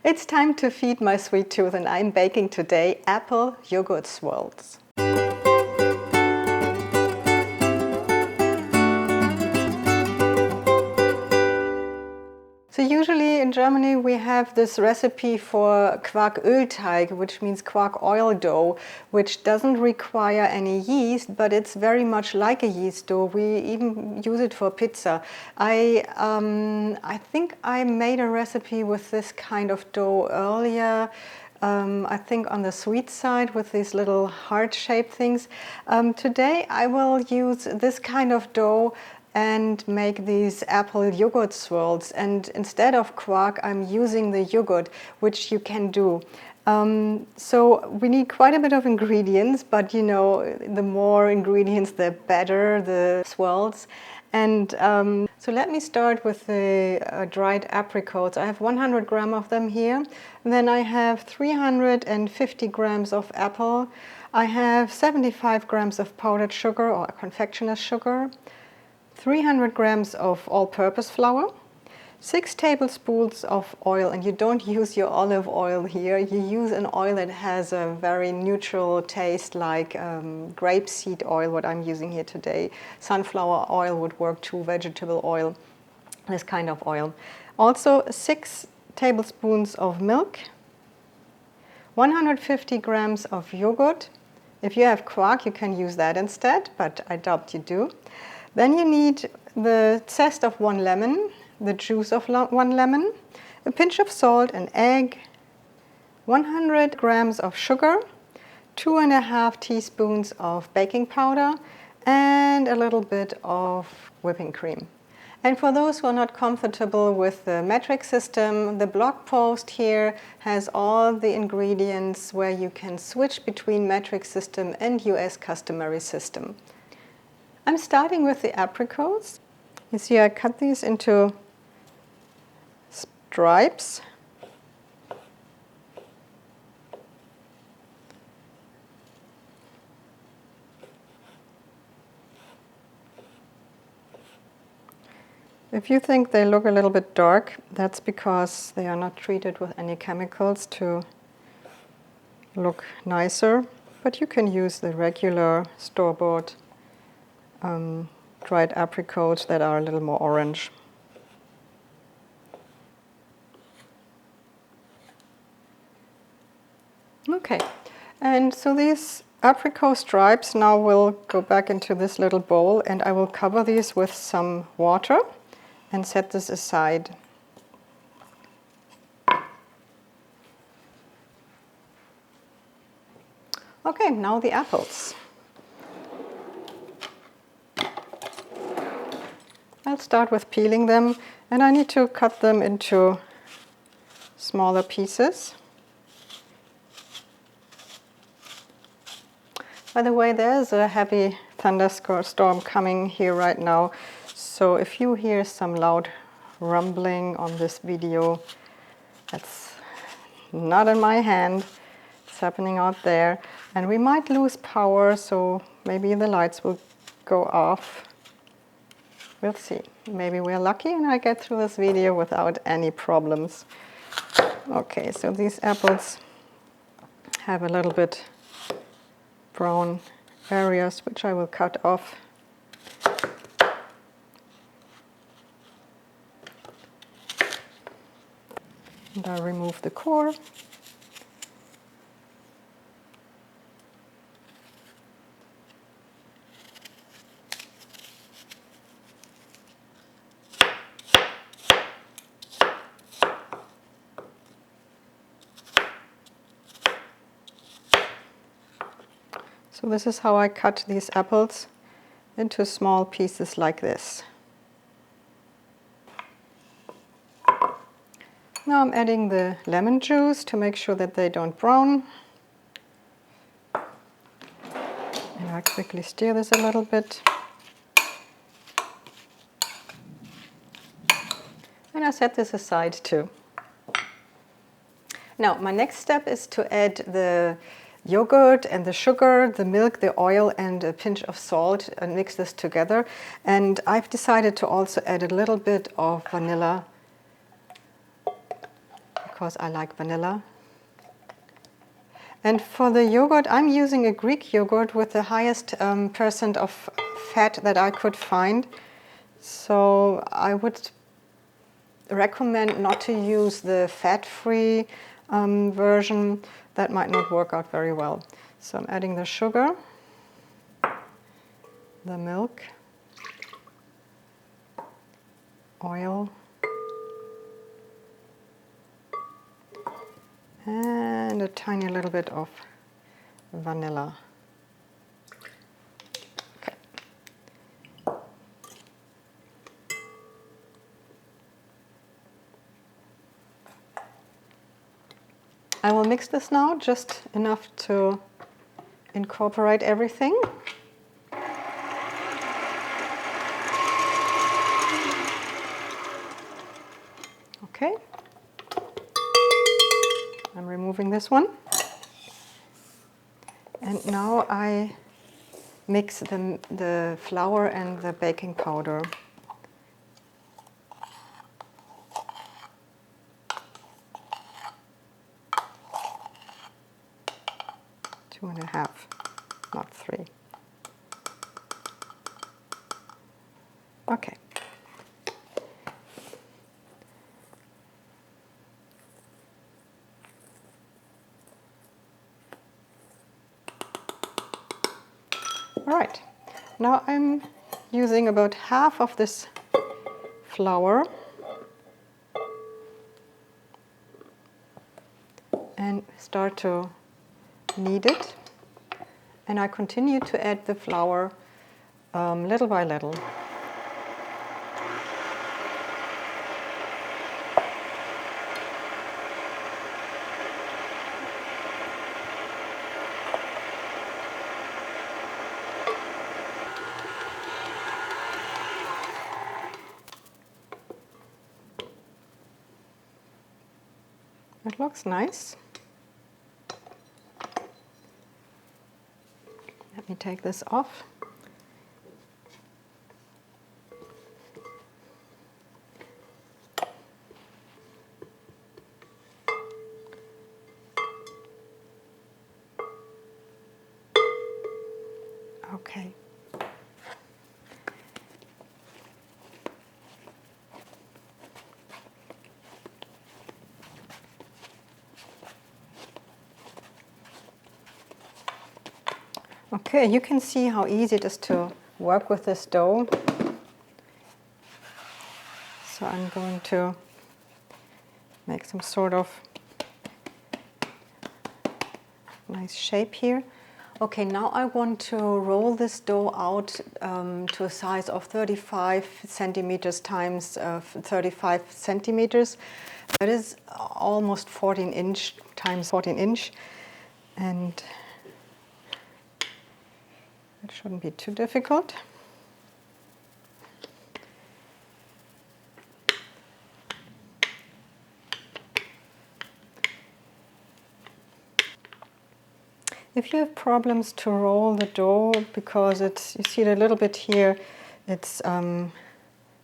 It's time to feed my sweet tooth, and I'm baking today apple yogurt swirls. So usually in Germany we have this recipe for Quark Öl Teig, which means quark oil dough, which doesn't require any yeast, but it's very much like a yeast dough. We even use it for pizza. I think I made a recipe with this kind of dough earlier. I think on the sweet side with these little heart-shaped things. Today I will use this kind of dough and make these apple yogurt swirls, and instead of quark I'm using the yogurt, which you can do. So we need quite a bit of ingredients, but you know, the more ingredients the better the swirls. And so let me start with the dried apricots. I have 100 grams of them here. And then I have 350 grams of apple. I have 75 grams of powdered sugar or confectioner's sugar, 300 grams of all-purpose flour, 6 tablespoons of oil, and you don't use your olive oil here, you use an oil that has a very neutral taste like grapeseed oil, what I'm using here today. Sunflower oil would work too, vegetable oil, this kind of oil. Also 6 tablespoons of milk, 150 grams of yogurt. If you have quark, you can use that instead, but I doubt you do. Then you need the zest of 1 lemon, the juice of 1 lemon, a pinch of salt, an egg, 100 grams of sugar, 2½ teaspoons of baking powder, and a little bit of whipping cream. And for those who are not comfortable with the metric system, the blog post here has all the ingredients where you can switch between metric system and US customary system. I'm starting with the apricots. You see I cut these into stripes. If you think they look a little bit dark, that's because they are not treated with any chemicals to look nicer. But you can use the regular store-bought dried apricots that are a little more orange. Okay, and so these apricot stripes now will go back into this little bowl, and I will cover these with some water and set this aside. Okay, now the apples. I'll start with peeling them, and I need to cut them into smaller pieces. By the way, there's a heavy thunderstorm coming here right now, so if you hear some loud rumbling on this video, that's not in my hand, it's happening out there, and we might lose power, so maybe the lights will go off. We'll see. Maybe we're lucky and I get through this video without any problems. Okay, so these apples have a little bit brown areas, which I will cut off. And I'll remove the core. So this is how I cut these apples, into small pieces like this. Now I'm adding the lemon juice to make sure that they don't brown. And I quickly stir this a little bit. And I set this aside too. Now my next step is to add the yogurt and the sugar, the milk, the oil, and a pinch of salt, and mix this together. And I've decided to also add a little bit of vanilla, because I like vanilla. And for the yogurt, I'm using a Greek yogurt with the highest percent of fat that I could find. So I would recommend not to use the fat-free version. That might not work out very well. So I'm adding the sugar, the milk, oil, and a tiny little bit of vanilla. Okay. I will mix this now, just enough to incorporate everything. Okay. I'm removing this one. And now I mix the flour and the baking powder. Two and a half, not 3. Okay. All right, now I'm using about half of this flour and start to knead it. And I continue to add the flour little by little. It looks nice. Let me take this off. Okay. Okay, you can see how easy it is to work with this dough. So I'm going to make some sort of nice shape here. Okay, now I want to roll this dough out to a size of 35 centimeters times 35 centimeters. That is almost 14 inch times 14 inch. And it shouldn't be too difficult. If you have problems to roll the dough because it's, you see it a little bit here, it's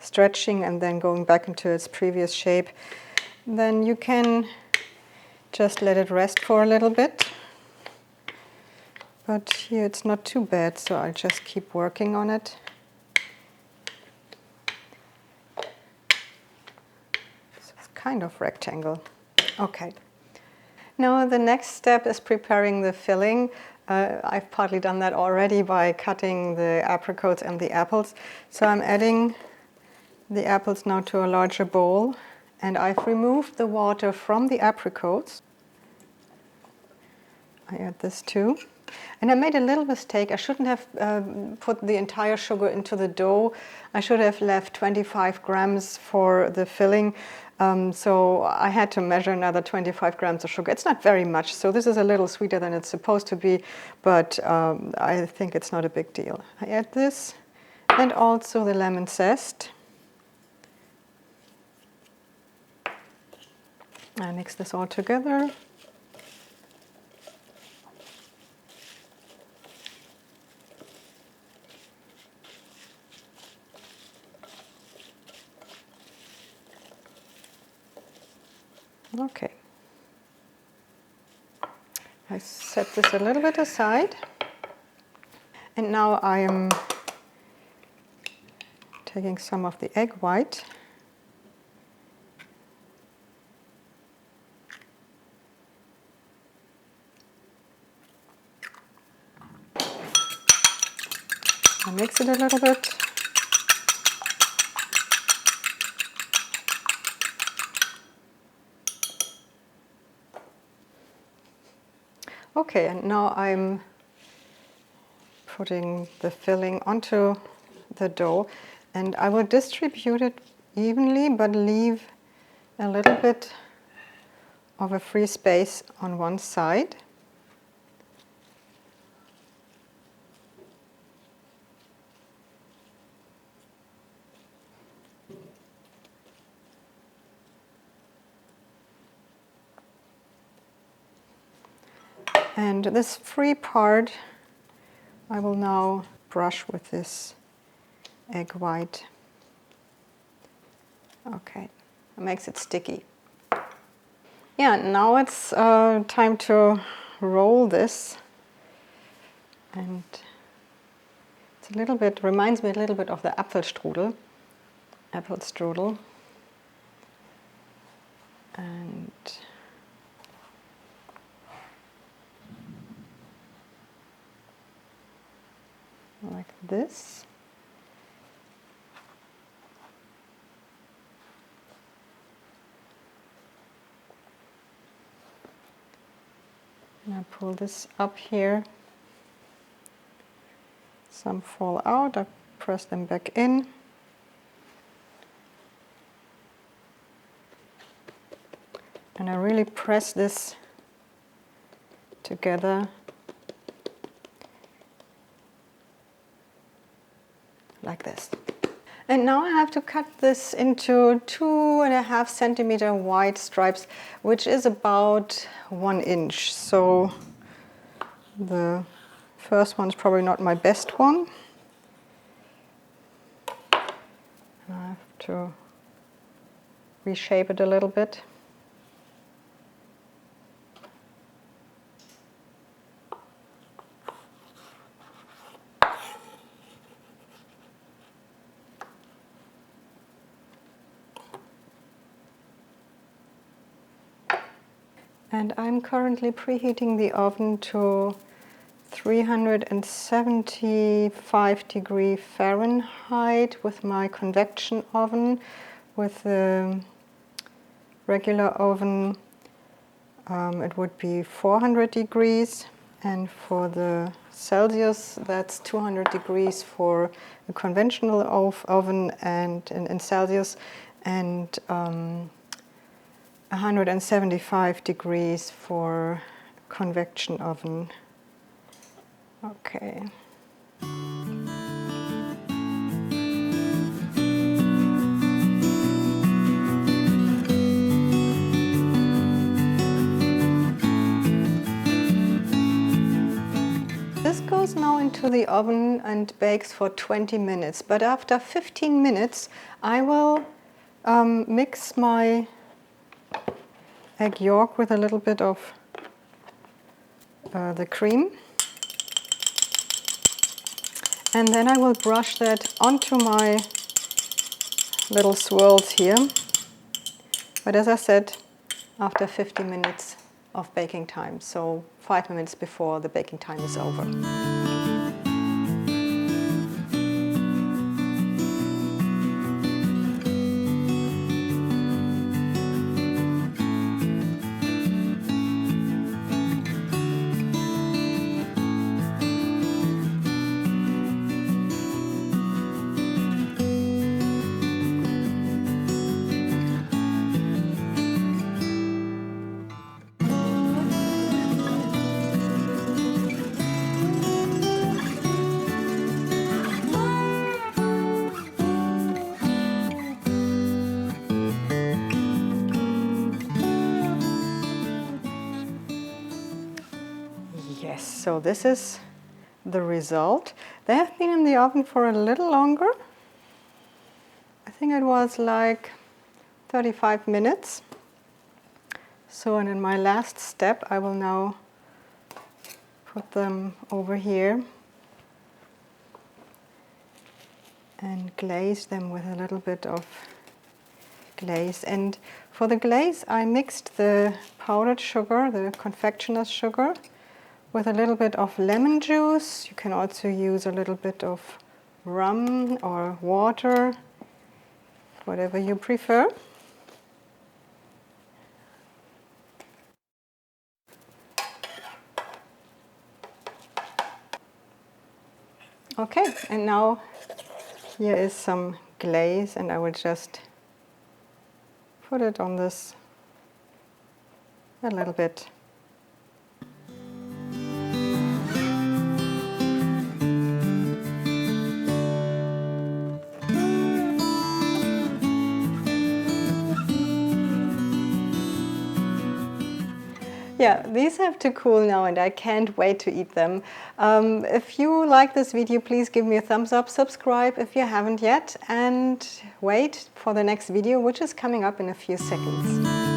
stretching and then going back into its previous shape, then you can just let it rest for a little bit. But here it's not too bad, so I'll just keep working on it. So it's kind of rectangle. Okay. Now the next step is preparing the filling. I've partly done that already by cutting the apricots and the apples. So I'm adding the apples now to a larger bowl, and I've removed the water from the apricots. I add this too. And I made a little mistake. I shouldn't have put the entire sugar into the dough. I should have left 25 grams for the filling. So I had to measure another 25 grams of sugar. It's not very much, so this is a little sweeter than it's supposed to be, but I think it's not a big deal. I add this and also the lemon zest. I mix this all together. Okay, I set this a little bit aside. And now I am taking some of the egg white I mix it a little bit. Okay, and now I'm putting the filling onto the dough, and I will distribute it evenly but leave a little bit of a free space on one side. And this free part I will now brush with this egg white. Okay, it makes it sticky. Yeah, now it's time to roll this, and it's a little bit, reminds me a little bit of the apple strudel. And like this. And I pull this up here. Some fall out, I press them back in. And I really press this together like this. And now I have to cut this into 2.5 centimeter wide stripes, which is about 1 inch. So the first one's probably not my best one. I have to reshape it a little bit. And I'm currently preheating the oven to 375 degrees Fahrenheit with my convection oven. With the regular oven, it would be 400 degrees. And for the Celsius, that's 200 degrees for a conventional oven and in Celsius, and 175 degrees for convection oven. Okay. This goes now into the oven and bakes for 20 minutes. But after 15 minutes, I will mix my egg yolk with a little bit of the cream. And then I will brush that onto my little swirls here. But as I said, after 50 minutes of baking time, so 5 minutes before the baking time is over. Yes, so this is the result. They have been in the oven for a little longer. I think it was like 35 minutes. So, and in my last step, I will now put them over here and glaze them with a little bit of glaze. And for the glaze, I mixed the powdered sugar, the confectioner's sugar, with a little bit of lemon juice. You can also use a little bit of rum or water, whatever you prefer. Okay, and now here is some glaze, and I will just put it on this a little bit. Yeah, these have to cool now and I can't wait to eat them. If you like this video, please give me a thumbs up, subscribe if you haven't yet, and wait for the next video, which is coming up in a few seconds.